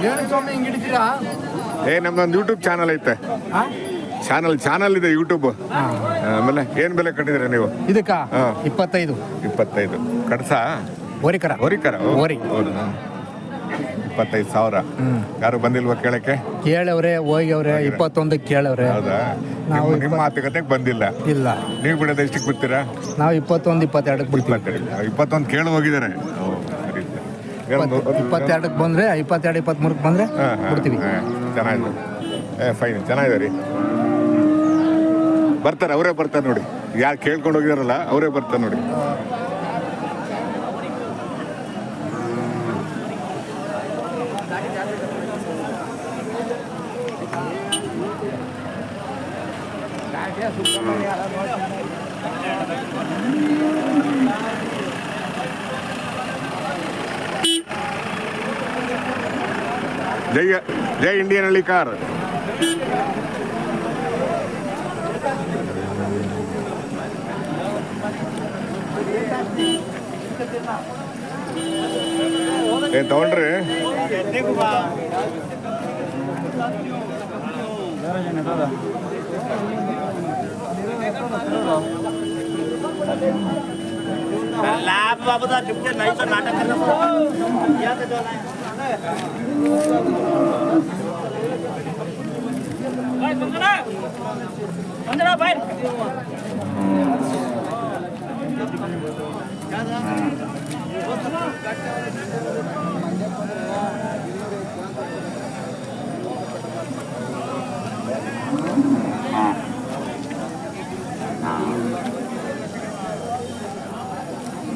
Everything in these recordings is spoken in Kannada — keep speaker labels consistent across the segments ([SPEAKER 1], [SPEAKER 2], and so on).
[SPEAKER 1] ಏನು ಸ್ವಾಮಿ ಹಿಂಗೆ ಹಿಡಿತೀರಾ?
[SPEAKER 2] ನಮ್ದೊಂದು ಯೂಟ್ಯೂಬ್ ಚಾನಲ್ ಐತೆ. ಚಾನಲ್ ಇದೆ ಯೂಟ್ಯೂಬ್. ಆಮೇಲೆ ಏನ್ ಬೆಲೆ ಕಟ್ಟಿದ್ರೆ ನೀವು
[SPEAKER 1] ಇದಕ್ಕ? 25
[SPEAKER 2] ಕಡ್ಸ
[SPEAKER 1] ಓರಿಕರ. ಓರಿ
[SPEAKER 2] 25,000. ಯಾರು ಬಂದಿಲ್ವಾ ಕೇಳಕ್ಕೆ?
[SPEAKER 1] ಕೇಳವ್ರೆ, ಹೋಗ್ಯವ್ರೆ. 21 ಕೇಳವ್ರೆ.
[SPEAKER 2] ಹೌದಾ? ನಿಮ್ಮ ಮಾತುಕತೆಗೆ ಬಂದಿಲ್ಲ.
[SPEAKER 1] ಇಲ್ಲ.
[SPEAKER 2] ನೀವು ಬಿಡೋದು ಎಷ್ಟಕ್ಕೆ ಬಿಡ್ತೀರಾ?
[SPEAKER 1] ನಾವು 21, 22 ಬಿಡ್ತೀವಿ.
[SPEAKER 2] 21 ಕೇಳಿ ಹೋಗಿದ್ದಾರೆ.
[SPEAKER 1] 22 ಬಂದ್ರೆ 22, 23 ಬಂದ್ರೆ ಬಿಡ್ತೀವಿ.
[SPEAKER 2] ಚೆನ್ನಾಗಿದೆ. ಫೈನ್, ಚೆನ್ನಾಗಿದೆ ರೀ. ಬರ್ತಾರೆ, ಅವರೇ ಬರ್ತಾರೆ ನೋಡಿ. ಯಾರು ಕೇಳ್ಕೊಂಡು ಹೋಗಿದಾರಲ್ಲ ಅವರೇ ಬರ್ತಾರೆ ನೋಡಿ. ಜೈ ಇಂಡಿಯನ್ ಹಳ್ಳಿ ಕಾರ್. ಏನ್ ತಗೊಂಡ್ರಿ?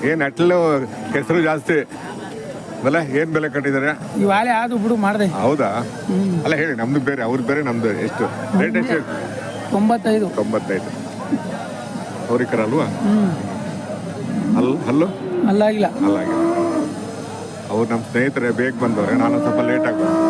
[SPEAKER 2] ಏನ್ ಅಟ್ಲು ಕೆಸರು ಜಾಸ್ತಿ ಅಲ್ಲ? ಏನ್ ಬೆಲೆ ಕಟ್ಟಿದ್ದಾರೆ?
[SPEAKER 1] ಇವಾಳೆ ಅದು ಬಿಡು ಮಾಡಿದೆ.
[SPEAKER 2] ಹೌದಾ? ಅಲ್ಲ ಹೇಳಿ, ನಮ್ದು ಬೇರೆ ಅವ್ರದ್ದು ಬೇರೆ, ನಮ್ದು ಎಷ್ಟು ರೇಟ್? ಎಷ್ಟು? 95. ಅವ್ರಿಕರ ಅಲ್ವಾ? ಹಲ್ಲು
[SPEAKER 1] ಅಲ್ಲಾಗಿಲ್ಲ.
[SPEAKER 2] ಅವ್ರು ನಮ್ಮ ಸ್ನೇಹಿತರೆ ಬೇಗ ಬಂದವ್ರೆ, ನಾನು ಸ್ವಲ್ಪ ಲೇಟ್ ಆಗ ಬಂದೆ.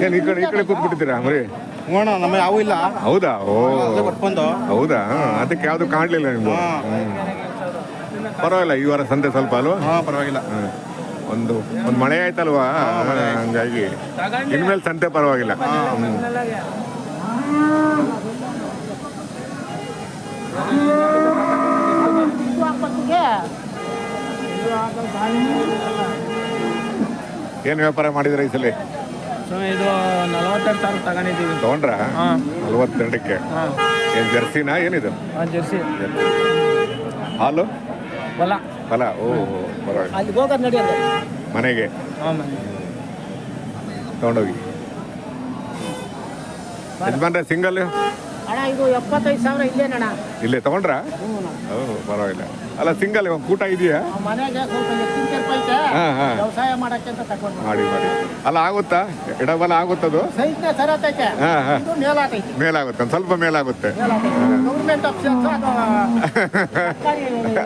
[SPEAKER 2] ಏನ್ ಈ ಕಡೆ ಕೂತ್ಬಿಟ್ಟಿದ್ದೀರಾ ಮರಿ?
[SPEAKER 3] ನಮ್ಮ ಯಾವ ಇಲ್ಲ.
[SPEAKER 2] ಹೌದಾ? ಹೌದಾ? ಅದಕ್ಕೆ ಯಾವ್ದು ಕಾಣ್ಲಿಲ್ಲ ನಿಮ್ದು? ಪರವಾಗಿಲ್ಲ, ಈ ವಾರ ಸಂತೆ ಸ್ವಲ್ಪ ಅಲ್ವಾ?
[SPEAKER 3] ಪರವಾಗಿಲ್ಲ.
[SPEAKER 2] ಒಂದು ಮಳೆ ಆಯ್ತಲ್ವಾ, ಹಂಗಾಗಿ ಇನ್ಮೇಲೆ ಸಂತೆ ಪರವಾಗಿಲ್ಲ. ಏನ್ ವ್ಯಾಪಾರ ಮಾಡಿದ್ರೆ ಈ ಸಲ?
[SPEAKER 1] ಇದು 42,000 ತಗೊಂಡಿದ್ದೀವಿ.
[SPEAKER 2] ತಗೊಂಡ್ರ? 42ಕ್ಕೆ. ಏನ್ ಜರ್ಸಿನಾ? ಏನಿದು?
[SPEAKER 1] ಜರ್ಸಿ.
[SPEAKER 2] ಹಾಲು? ಫಲ.
[SPEAKER 1] ಪರವಾಗಿಲ್ಲ.
[SPEAKER 2] ಮನೆಗೆ ತಗೊಂಡೋಗಿ. ಯಜಮಾನ್ರೆ ಸಿಂಗಲ್?
[SPEAKER 4] ಇದು 75,000 ಇಲ್ಲೇನಣ್ಣ.
[SPEAKER 2] ಇಲ್ಲೇ ತಗೊಂಡ್ರ? ಪರವಾಗಿಲ್ಲ. ಅಲ್ಲ ಸಿಂಗಲ್ ಕೂಟ ಇದೆಯಾ?
[SPEAKER 4] ಮನೆಗೆ ಸ್ವಲ್ಪ ಎತ್ತಿನ ಕೆರ್ಪ ಐತೆ, ವ್ಯವಸಾಯ ಮಾಡಕ್ಕೆ ಅಂತ ತಗೊಂಡು
[SPEAKER 2] ಮಾಡಿ. ಅಲ್ಲ ಆಗುತ್ತಾ? ಎಡಬಲ ಆಗುತ್ತದು?
[SPEAKER 4] ಸೈಟ್ನೇ ಸರತೈತೆ. ಇದು ಮೇಲಾತೈತೆ.
[SPEAKER 2] ಮೇಲಾಗುತ್ತೆ, ಒಂದು ಸ್ವಲ್ಪ ಮೇಲಾಗುತ್ತೆ.
[SPEAKER 4] ಗೌರ್ಮೆಂಟ್ ಆಫೀಸ್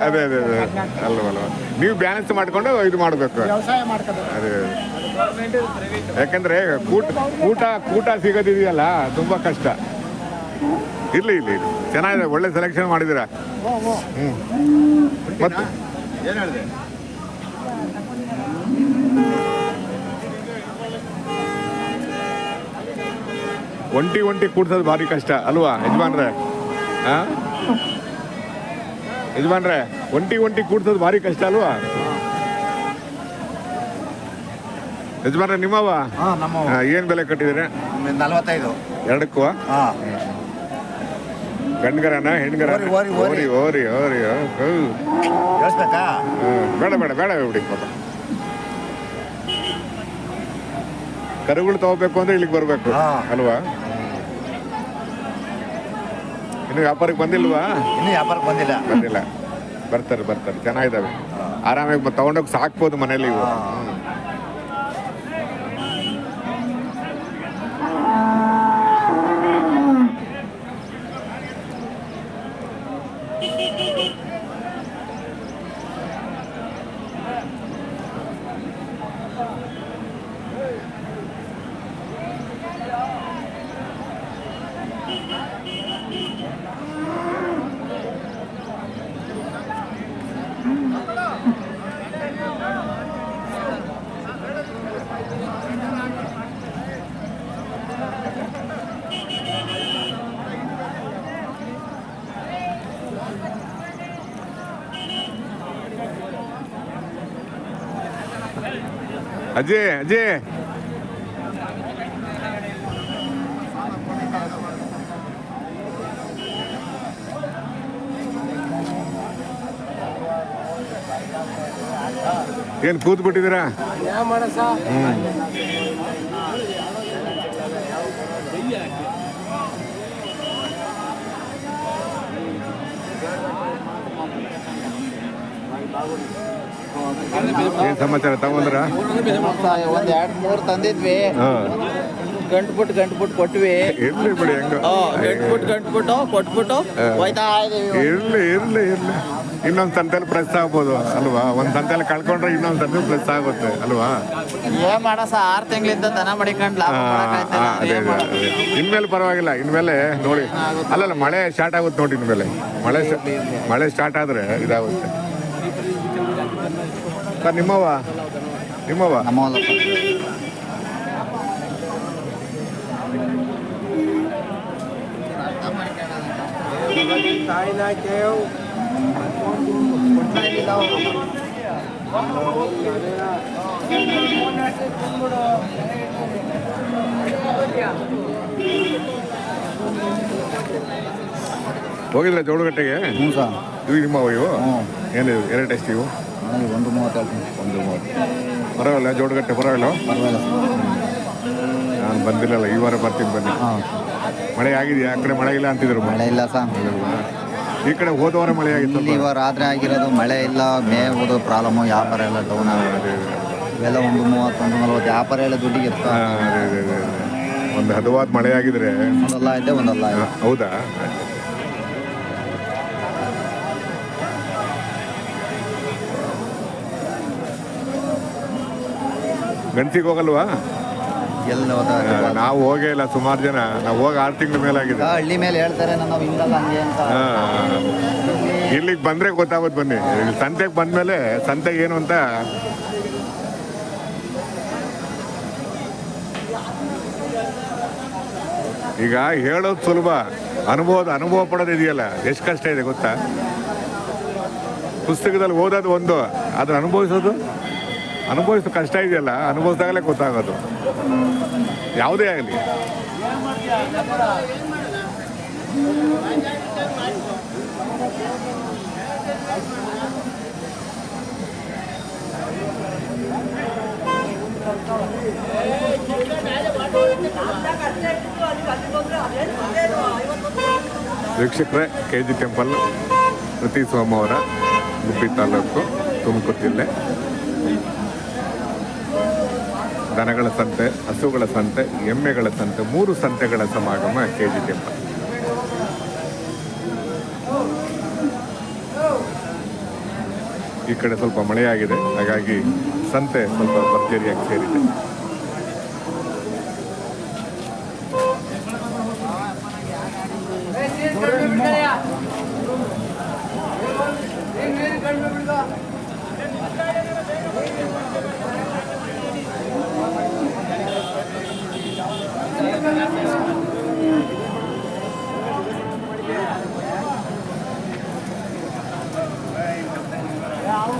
[SPEAKER 2] ಅದೇ ಅಲ್ವಲ್ವ? ನೀವು ಬ್ಯಾಲೆನ್ಸ್ ಮಾಡ್ಕೊಂಡು ಇದು ಮಾಡಬೇಕು,
[SPEAKER 4] ವ್ಯವಸಾಯ ಮಾಡ್ಕೋಬೇಕು.
[SPEAKER 2] ಅದೇ. ಯಾಕಂದ್ರೆ ಕೂಟ ಸಿಗೋದಿದೆಯಲ್ಲ, ತುಂಬಾ ಕಷ್ಟ. ಇಲ್ಲಿ ಚೆನ್ನಾಗಿದೆ, ಒಳ್ಳೆ ಸೆಲೆಕ್ಷನ್ ಮಾಡಿದ್ದೀರಾ. ಮತ್ತೆ
[SPEAKER 3] ಏನು ಹೇಳಿದೆ?
[SPEAKER 2] ಒಂಟಿ ಕೂಡ್ಸೋದು ಭಾರಿ ಕಷ್ಟ ಅಲ್ವಾ ಯಜಮಾನ್ರೆ? ಯಜಮಾನ್ರೆ, ಒಂಟಿ ಕೂಡ್ಸೋದು ಭಾರಿ ಕಷ್ಟ ಅಲ್ವಾ ಯಜಮಾನ್ರೆ? ನಿಮ್ಮವ ಏನ್ ಬೆಲೆ ಕಟ್ಟಿದ್ದೀರಿ?
[SPEAKER 3] 45.
[SPEAKER 2] ಎರಡಕ್ಕೂ ಗಂಡ್ಗರನ ಹೆಣ್ಗರ
[SPEAKER 3] ಓರಿ, ಓರಿ,
[SPEAKER 2] ಓರಿ ಓರಿ ಓರಿ
[SPEAKER 3] ಹೇಳ್ಬೇಕಾ
[SPEAKER 2] ಬೇಡ ಬೇಡ ಬೇಡ ಬಿಡಿ ಪಾಪ. ಕರುಗಳು ತಗೋಬೇಕು ಅಂದ್ರೆ ಇಲ್ಲಿಗೆ ಬರ್ಬೇಕು
[SPEAKER 3] ಹಾ.
[SPEAKER 2] ಅಲ್ವಾ? ಇನ್ನು ವ್ಯಾಪಾರಕ್ಕೆ ಬಂದಿಲ್ವಾ?
[SPEAKER 3] ಇನ್ನೂ ವ್ಯಾಪಾರಕ್ಕೆ ಬಂದಿಲ್ಲ.
[SPEAKER 2] ಬಂದಿಲ್ಲ. ಬರ್ತಾರೆ ಬರ್ತಾರೆ, ಚೆನ್ನಾಗಿದ್ದಾವೆ. ಆರಾಮಾಗಿ ತಗೊಂಡೋಗಿ ಸಾಕ್ಬೋದು ಮನೇಲಿ ಇವು. ಅಜಯ್ ಅಜಯ್ ಏನ್ ಕೂತ್ ಬಿಟ್ಟಿದ್ದೀರಾ? ಏನ್ ಸಮಾಚಾರ ತಗೊಂಡ್ರ?
[SPEAKER 5] ಒಂದ್ 2-3 ತಂದಿದ್ವಿ. ಗಂಟ್ಬಿಟ್ಟು ಕೊಟ್ವಿ.
[SPEAKER 2] ಇರ್ಲಿ ಬಿಡಿ, ಹೆಂಗ
[SPEAKER 5] ಗಂಟ್ಬಿಟ್ಟು ಕೊಟ್ಬಿಟ್ಟು ಹೋಯ್ತಾ ಇದೀವಿ.
[SPEAKER 2] ಇರ್ಲಿ ಇರ್ಲಿ ಇರ್ಲಿ, ಇನ್ನೊಂದ್ ಸಂತೆಲಿ ಪ್ರೆಸ್ ಆಗ್ಬೋದು ಅಲ್ವಾ? ಒಂದ್ ಸಂತೆಲಿ ಕಳ್ಕೊಂಡ್ರೆ ಇನ್ನೊಂದ್ ಸಂತೆಲಿ ಪ್ರೆಸ್ ಆಗುತ್ತೆ ಅಲ್ವಾ?
[SPEAKER 5] ಏನ್ ಮಾಡಸ 6 ತಿಂಗಳಿಂದ ದನ ಮಡಿಕೊಂಡ್ ಲಾಭ ಮಾಡಕ್ಕಾಯ್ತಿಲ್ಲ.
[SPEAKER 2] ಅದೇ
[SPEAKER 5] ಏನ್ ಮಾಡೋದು?
[SPEAKER 2] ಅದೇ ಇನ್ಮೇಲೆ ಪರವಾಗಿಲ್ಲ. ಇನ್ಮೇಲೆ ನೋಡಿ, ಅಲ್ಲಲ್ಲ ಮಳೆ ಸ್ಟಾರ್ಟ್ ಆಗುತ್ತೆ ನೋಡಿ. ಇನ್ಮೇಲೆ ಮಳೆ ಸ್ಟಾರ್ಟ್ ಆದ್ರೆ ಇದಾಗುತ್ತೆ. ಸರ್ ನಿಮ್ಮವ
[SPEAKER 5] ನಮ್ಮಲ್ಲಪ್ಪ.
[SPEAKER 2] ಹೋಗಿದ್ರೆ ಜೋಳಗಟ್ಟೆಗೆ?
[SPEAKER 3] ಹ್ಞೂ ಸರ್.
[SPEAKER 2] ಇವು ನಿಮ್ಮವ ಇವು?
[SPEAKER 3] ಹ್ಞೂ.
[SPEAKER 2] ಏನಿದೆ ಎರಡು ಎಷ್ಟು ಇವು?
[SPEAKER 3] ನನಗೆ 1.30
[SPEAKER 2] ಪರವಾಗಿಲ್ಲ, ಜೋಳಗಟ್ಟೆ ಪರವಾಗಿಲ್ಲ.
[SPEAKER 3] ಪರವಾಗಿಲ್ಲ ಸರ್.
[SPEAKER 2] ನಾನು ಬಂದಿಲ್ಲಲ್ಲ, ಈ ವಾರ ಬರ್ತೀನಿ ಬನ್ನಿ.
[SPEAKER 3] ಹಾಂ.
[SPEAKER 2] ಮಳೆ ಆಗಿದೆಯಾ? ಆ ಕಡೆ ಮಳೆ ಇಲ್ಲ ಅಂತಿದ್ರು.
[SPEAKER 3] ಮಳೆ ಇಲ್ಲ ಸರ್.
[SPEAKER 2] ಈ ಕಡೆ ಹೋದ ವಾರ ಮಳೆ ಆಗಿತ್ತು.
[SPEAKER 3] ಇಲ್ಲಿ ಇವಾಗ ರಾತ್ರಿ ಆಗಿರೋದು ಮಳೆ ಇಲ್ಲ. ಮೇವು ಪ್ರಾಬ್ಲಮ್ಮು, ವ್ಯಾಪಾರ ಎಲ್ಲ ಡೌನ್ ಆಗಿದೆ. ಇವೆಲ್ಲ 1.30-1.40 ವ್ಯಾಪಾರ ಎಲ್ಲ ದುಡ್ಡಿಗೆ ಇರ್ತಾರೆ.
[SPEAKER 2] ಒಂದು ಹದವಾದ ಮಳೆ ಆಗಿದ್ರೆ
[SPEAKER 3] ಒಂದಲ್ಲ ಐತೆ ಒಂದಲ್ಲ ಐತೆ.
[SPEAKER 2] ಹೌದಾ? ಗಂಟಿಗೆ ಹೋಗಲ್ವಾ?
[SPEAKER 3] ಎಲ್ಲ ಹೋದಾಗ
[SPEAKER 2] ನಾವು ಹೋಗೇ ಇಲ್ಲ. ಸುಮಾರು ಜನ ನಾವು ಹೋಗಿ 6 ತಿಂಗಳ ಮೇಲೆ ಆಗಿದೆ.
[SPEAKER 3] ಹಳ್ಳಿ ಮೇಲೆ ಹೇಳ್ತಾರೆ ನಾವು ಹಿಂಗಲ್ಲ ಹಂಗೆ ಅಂತ.
[SPEAKER 2] ಇಲ್ಲಿಗೆ ಬಂದ್ರೆ ಗೊತ್ತಾಗುತ್ತೆ ಬನ್ನಿ. ಇಲ್ಲಿ ಸಂತೆಗೆ ಬಂದ್ಮೇಲೆ ಸಂತೆ ಏನು ಅಂತ ಈಗ ಹೇಳೋದು ಸುಲಭ, ಅನುಭವ ಪಡೋದು ಇದೆಯಲ್ಲ ಎಷ್ಟು ಕಷ್ಟ ಇದೆ ಗೊತ್ತಾ? ಪುಸ್ತಕದಲ್ಲಿ ಓದೋದು ಒಂದು, ಅದನ್ನ ಅನುಭವಿಸೋದು ಕಷ್ಟ ಇದೆಯಲ್ಲ, ಅನುಭವಿಸಿದಾಗಲೇ ಗೊತ್ತಾಗೋದು ಯಾವುದೇ ಆಗಲಿ. ವೀಕ್ಷಕರೇ, KG ಟೆಂಪಲ್ ಪ್ರತಿ ಸೋಮವಾರ ಗುಬ್ಬಿ ತಾಲೂಕು, ತುಮಕೂರು ಜಿಲ್ಲೆ. ದನಗಳ ಸಂತೆ, ಹಸುಗಳ ಸಂತೆ, ಎಮ್ಮೆಗಳ ಸಂತೆ, 3 ಸಂತೆಗಳ ಸಮಾಗಮ KG ಟೆಂಪಲ್. ಈ ಕಡೆ ಸ್ವಲ್ಪ ಮಳೆಯಾಗಿದೆ, ಹಾಗಾಗಿ ಸಂತೆ ಸ್ವಲ್ಪ ಭರ್ಜರಿಯಾಗಿ ಸೇರಿದೆ.
[SPEAKER 4] ಯಾವ